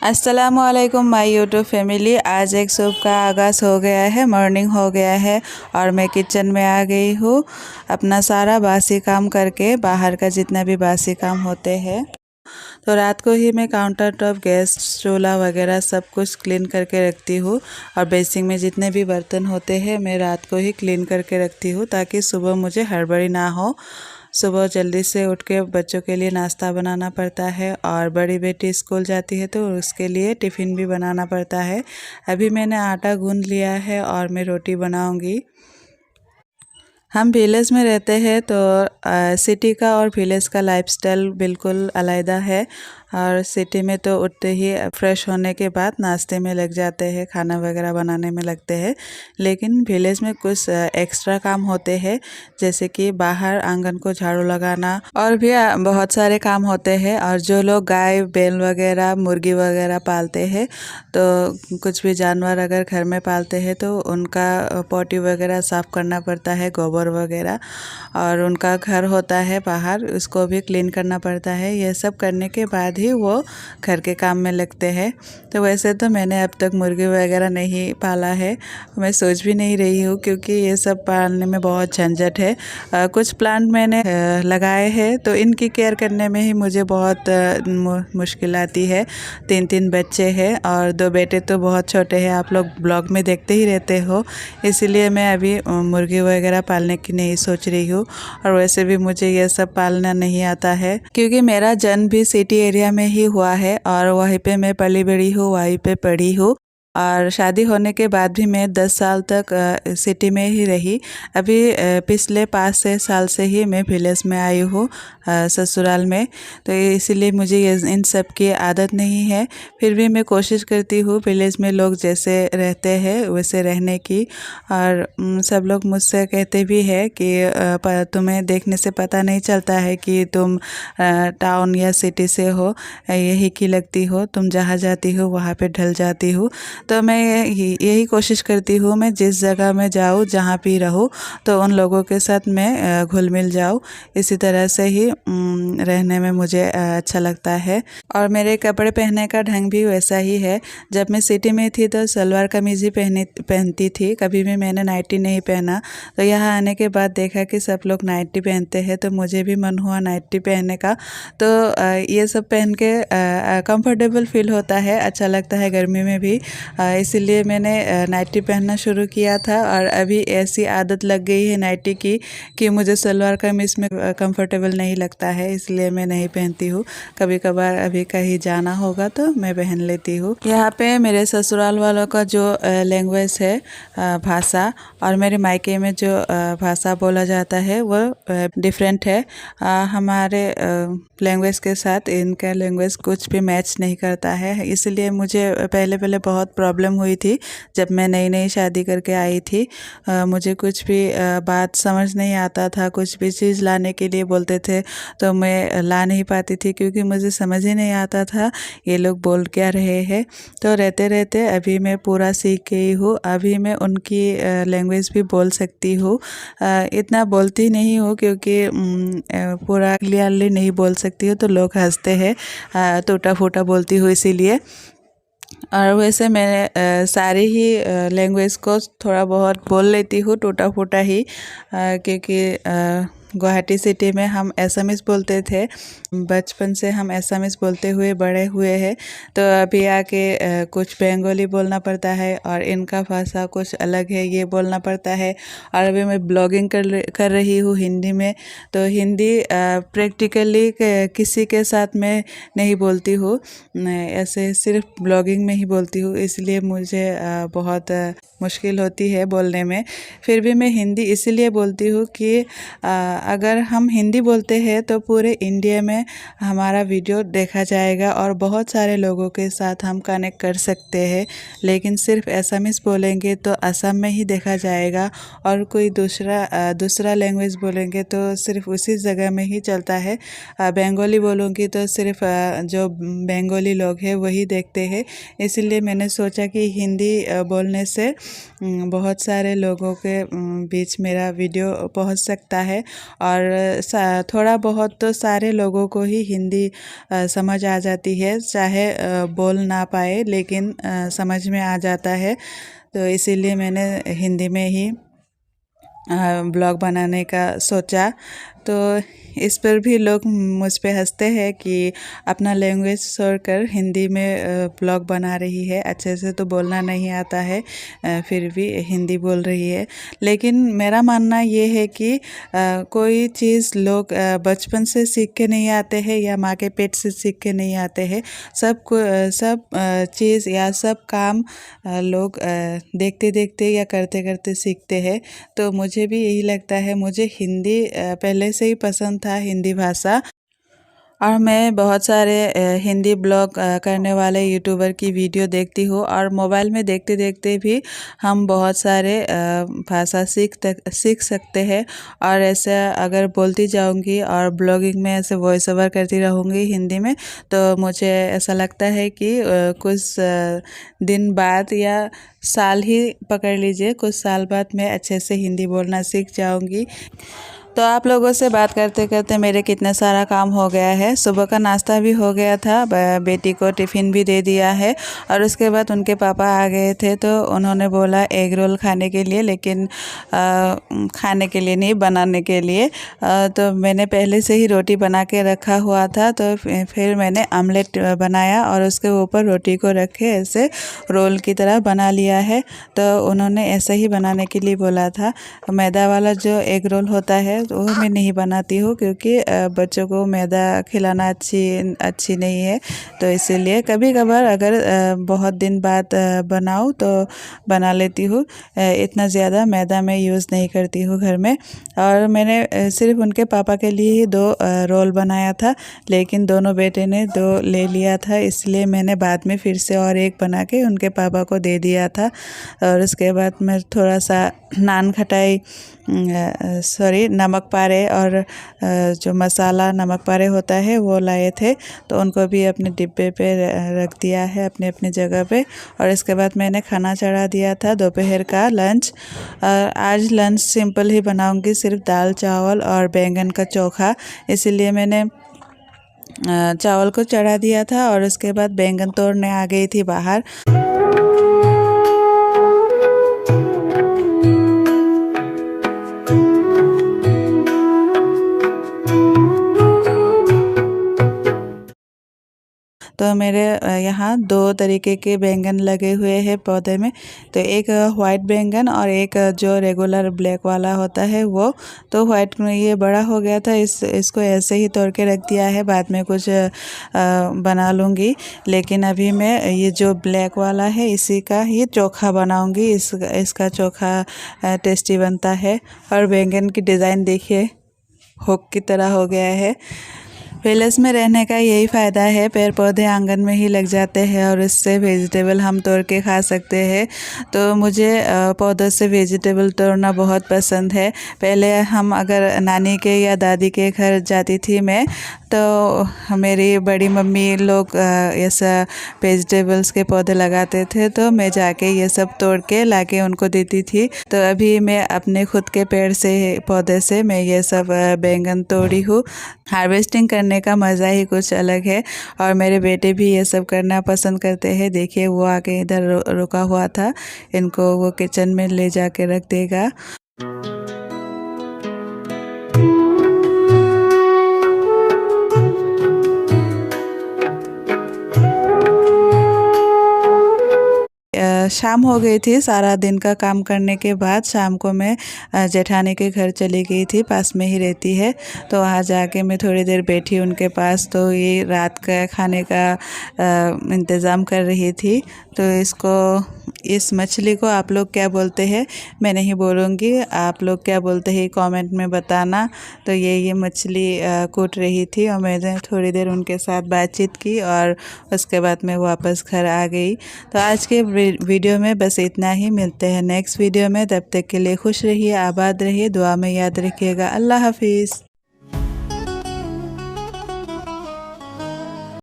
अस्सलामुअलैकुम my YouTube family. आज एक सुबह का आगाज़ हो गया है, मॉर्निंग हो गया है और मैं किचन में आ गई हूँ। अपना सारा बासी काम करके, बाहर का जितना भी बासी काम होते हैं, तो रात को ही मैं काउंटर टॉप, गैस चूल्हा वगैरह सब कुछ क्लीन करके रखती हूँ। और बेसिंग में जितने भी बर्तन होते हैं मैं रात को ही क्लीन करके रखती हूँ, ताकि सुबह मुझे हड़बड़ी ना हो। सुबह जल्दी से उठ के बच्चों के लिए नाश्ता बनाना पड़ता है और बड़ी बेटी स्कूल जाती है तो उसके लिए टिफ़िन भी बनाना पड़ता है। अभी मैंने आटा गूंद लिया है और मैं रोटी बनाऊंगी। हम विलेज में रहते हैं तो सिटी का और विलेज का लाइफस्टाइल बिल्कुल अलग है। और सिटी में तो उठते ही फ्रेश होने के बाद नाश्ते में लग जाते हैं, खाना वगैरह बनाने में लगते हैं। लेकिन विलेज में कुछ एक्स्ट्रा काम होते हैं, जैसे कि बाहर आंगन को झाड़ू लगाना और भी बहुत सारे काम होते हैं। और जो लोग गाय बैल वगैरह मुर्गी वगैरह पालते हैं, तो कुछ भी जानवर अगर घर में पालते हैं तो उनका पोटी वगैरह साफ़ करना पड़ता है, गोबर वगैरह। और उनका घर होता है बाहर, उसको भी क्लीन करना पड़ता है। यह सब करने के बाद ही वो घर के काम में लगते हैं। तो वैसे तो मैंने अब तक मुर्गी वगैरह नहीं पाला है, मैं सोच भी नहीं रही हूँ, क्योंकि ये सब पालने में बहुत झंझट है। कुछ प्लांट मैंने लगाए हैं तो इनकी केयर करने में ही मुझे बहुत मुश्किल आती है। 3 बच्चे हैं और 2 बेटे तो बहुत छोटे हैं, आप लोग ब्लॉग में देखते ही रहते हो। इसीलिए मैं अभी मुर्गी वगैरह पालने की नहीं सोच रही हूँ। और वैसे भी मुझे ये सब पालना नहीं आता है, क्योंकि मेरा जन्म भी सिटी एरिया में ही हुआ है और वहीं पे मैं पली बड़ी हूँ, वहीं पे पढ़ी हूँ। और शादी होने के बाद भी मैं 10 साल तक सिटी में ही रही। अभी पिछले 5-6 साल से ही मैं विलेज में आई हूँ, ससुराल में। तो इसीलिए मुझे इन सब की आदत नहीं है। फिर भी मैं कोशिश करती हूँ विलेज में लोग जैसे रहते हैं वैसे रहने की। और सब लोग मुझसे कहते भी है कि तुम्हें देखने से पता नहीं चलता है कि तुम टाउन या सिटी से हो, यही की लगती हो, तुम जहाँ जाती हो वहाँ पे ढल जाती हो। तो मैं यही कोशिश करती हूँ, मैं जिस जगह में जाऊँ, जहाँ भी रहूँ, तो उन लोगों के साथ मैं घुल मिल जाऊँ। इसी तरह से ही रहने में मुझे अच्छा लगता है। और मेरे कपड़े पहनने का ढंग भी वैसा ही है। जब मैं सिटी में थी तो सलवार कमीज़ ही पहनती थी, कभी भी मैंने नाइटी नहीं पहना। तो यहाँ आने के बाद देखा कि सब लोग नाइटी पहनते हैं, तो मुझे भी मन हुआ नाइटी पहनने का। तो ये सब पहन के कंफर्टेबल फील होता है, अच्छा लगता है गर्मी में भी। इसीलिए मैंने नाइटी पहनना शुरू किया था। और अभी ऐसी आदत लग गई है नाइटी की कि मुझे सलवार कमीज़ में कंफर्टेबल नहीं लगता है, इसलिए मैं नहीं पहनती हूँ। कभी कभार अभी कहीं जाना होगा तो मैं पहन लेती हूँ। यहाँ पे मेरे ससुराल वालों का जो लैंग्वेज है, भाषा, और मेरे मायके में जो भाषा बोला जाता है वो डिफरेंट है। हमारे लैंग्वेज के साथ इनका लैंग्वेज कुछ भी मैच नहीं करता है। इसलिए मुझे पहले बहुत प्रॉब्लम हुई थी जब मैं नई शादी करके आई थी। मुझे कुछ भी बात समझ नहीं आता था, कुछ भी चीज़ लाने के लिए बोलते थे तो मैं ला नहीं पाती थी, क्योंकि मुझे समझ ही नहीं आता था ये लोग बोल क्या रहे हैं। तो रहते रहते अभी मैं पूरा सीख गई हूँ, अभी मैं उनकी लैंग्वेज भी बोल सकती हूँ। इतना बोलती नहीं हूँ, क्योंकि पूरा क्लियरली नहीं बोल सकती हूँ तो लोग हंसते हैं, टूटा फूटा बोलती हूँ इसीलिए। और वैसे मैं सारी ही लैंग्वेज को थोड़ा बहुत बोल लेती हूँ, टूटा फूटा ही, क्योंकि गुवाहाटी सिटी में हम एसामीज़ बोलते थे, बचपन से हम एसामीज़ बोलते हुए बड़े हुए हैं। तो अभी आके कुछ बंगाली बोलना पड़ता है और इनका भाषा कुछ अलग है, ये बोलना पड़ता है। और अभी मैं ब्लॉगिंग कर रही हूँ हिंदी में, तो हिंदी प्रैक्टिकली किसी के साथ मैं नहीं बोलती हूँ, ऐसे सिर्फ ब्लॉगिंग में ही बोलती हूँ, इसलिए मुझे बहुत मुश्किल होती है बोलने में। फिर भी मैं हिंदी इसीलिए बोलती हूँ कि अगर हम हिंदी बोलते हैं तो पूरे इंडिया में हमारा वीडियो देखा जाएगा और बहुत सारे लोगों के साथ हम कनेक्ट कर सकते हैं। लेकिन सिर्फ एसामीज़ बोलेंगे तो असम में ही देखा जाएगा और कोई दूसरा लैंग्वेज बोलेंगे तो सिर्फ उसी जगह में ही चलता है। बंगाली बोलूँगी तो सिर्फ जो बंगाली लोग हैं वही देखते हैं। इसलिए मैंने सोचा कि हिंदी बोलने से बहुत सारे लोगों के बीच मेरा वीडियो पहुंच सकता है और थोड़ा बहुत तो सारे लोगों को ही हिंदी समझ आ जाती है, चाहे बोल ना पाए लेकिन समझ में आ जाता है। तो इसीलिए मैंने हिंदी में ही ब्लॉग बनाने का सोचा। तो इस पर भी लोग मुझ पे हंसते हैं कि अपना लैंग्वेज छोड़कर हिंदी में ब्लॉग बना रही है, अच्छे से तो बोलना नहीं आता है फिर भी हिंदी बोल रही है। लेकिन मेरा मानना ये है कि कोई चीज़ लोग बचपन से सीख के नहीं आते हैं या माँ के पेट से सीख के नहीं आते हैं। सब चीज़ या सब काम लोग देखते देखते या करते करते सीखते हैं। तो मुझे भी यही लगता है, मुझे हिंदी पहले से ही पसंद था, हिंदी भाषा। और मैं बहुत सारे हिंदी ब्लॉग करने वाले यूट्यूबर की वीडियो देखती हूँ और मोबाइल में देखते देखते भी हम बहुत सारे भाषा सीख सकते हैं। और ऐसे अगर बोलती जाऊँगी और ब्लॉगिंग में ऐसे वॉइस ओवर करती रहूँगी हिंदी में, तो मुझे ऐसा लगता है कि कुछ दिन बाद या साल ही पकड़ लीजिए, कुछ साल बाद मैं अच्छे से हिंदी बोलना सीख जाऊँगी। तो आप लोगों से बात करते करते मेरे कितने सारा काम हो गया है। सुबह का नाश्ता भी हो गया था, बेटी को टिफ़िन भी दे दिया है और उसके बाद उनके पापा आ गए थे तो उन्होंने बोला एग रोल खाने के लिए, लेकिन खाने के लिए नहीं, बनाने के लिए। तो मैंने पहले से ही रोटी बना के रखा हुआ था, तो फिर मैंने आमलेट बनाया और उसके ऊपर रोटी को रखे ऐसे रोल की तरह बना लिया है। तो उन्होंने ऐसे ही बनाने के लिए बोला था। मैदा वाला जो एग रोल होता है वो मैं नहीं बनाती हूँ, क्योंकि बच्चों को मैदा खिलाना अच्छी नहीं है। तो इसीलिए कभी कभार अगर बहुत दिन बाद बनाऊँ तो बना लेती हूँ। इतना ज़्यादा मैदा मैं यूज़ नहीं करती हूँ घर में। और मैंने सिर्फ उनके पापा के लिए ही 2 रोल बनाया था, लेकिन दोनों बेटे ने 2 ले लिया था, इसलिए मैंने बाद में फिर से और एक बना के उनके पापा को दे दिया था। और उसके बाद मैं थोड़ा सा नान खटाई नमक पारे और जो मसाला नमक पारे होता है वो लाए थे, तो उनको भी अपने डिब्बे पे रख दिया है अपने अपने जगह पे। और इसके बाद मैंने खाना चढ़ा दिया था दोपहर का लंच। आज लंच सिंपल ही बनाऊंगी, सिर्फ दाल चावल और बैंगन का चोखा। इसीलिए मैंने चावल को चढ़ा दिया था और उसके बाद बैंगन तोड़ने आ गई थी बाहर। तो मेरे यहाँ 2 तरीके के बैंगन लगे हुए हैं पौधे में। तो एक वाइट बैंगन और एक जो रेगुलर ब्लैक वाला होता है वो। तो वाइट में ये बड़ा हो गया था, इसको ऐसे ही तोड़ के रख दिया है, बाद में कुछ बना लूँगी। लेकिन अभी मैं ये जो ब्लैक वाला है इसी का ही चोखा बनाऊँगी। इसका चोखा टेस्टी बनता है। और बैंगन की डिज़ाइन देखिए, हुक की तरह हो गया है। विलेज में रहने का यही फ़ायदा है, पेड़ पौधे आंगन में ही लग जाते हैं और इससे वेजिटेबल हम तोड़ के खा सकते हैं। तो मुझे पौधों से वेजिटेबल तोड़ना बहुत पसंद है। पहले हम अगर नानी के या दादी के घर जाती थी मैं, तो मेरी बड़ी मम्मी लोग ऐसा वेजिटेबल्स के पौधे लगाते थे, तो मैं जाके ये सब तोड़ के लाके उनको देती थी। तो अभी मैं अपने खुद के पेड़ से पौधे से मैं ये सब बैंगन तोड़ी हूँ। हार्वेस्टिंग करने का मज़ा ही कुछ अलग है और मेरे बेटे भी ये सब करना पसंद करते हैं। देखिए वो आके इधर रुका हुआ था, इनको वो किचन में ले जाके रख देगा। शाम हो गई थी। सारा दिन का काम करने के बाद शाम को मैं जेठानी के घर चली गई थी, पास में ही रहती है। तो वहाँ जाके मैं थोड़ी देर बैठी उनके पास। तो ये रात का खाने का इंतज़ाम कर रही थी। तो इसको इस मछली को आप लोग क्या बोलते हैं मैं नहीं बोलूँगी, आप लोग क्या बोलते हैं कमेंट में बताना। तो ये मछली कूट रही थी और मैंने थोड़ी देर उनके साथ बातचीत की और उसके बाद मैं वापस घर आ गई। तो आज के वीडियो में बस इतना ही, मिलते हैं नेक्स्ट वीडियो में। तब तक के लिए खुश रहिए, आबाद रहिए, दुआ में याद रखिएगा। अल्लाह हाफिज़।